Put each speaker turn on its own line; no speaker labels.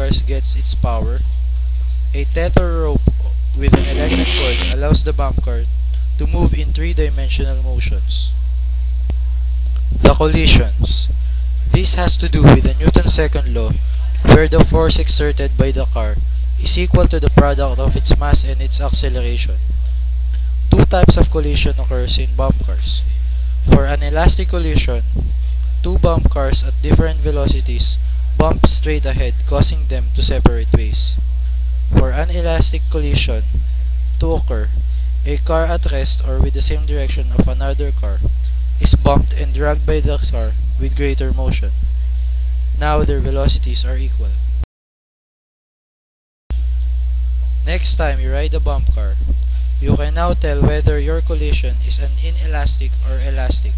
cars gets its power? A tether rope with an electric cord allows the bump car to move in three-dimensional motions. The collisions. This has to do with the Newton's second law, where the force exerted by the car is equal to the product of its mass and its acceleration. Two types of collision occurs in bump cars. For an elastic collision, two bump cars at different velocities bump straight ahead, causing them to separate ways. For an elastic collision to occur, a car at rest or with the same direction of another car is bumped and dragged by the car with greater motion. Now their velocities are equal. Next time you ride a bump car, you can now tell whether your collision is an inelastic or elastic.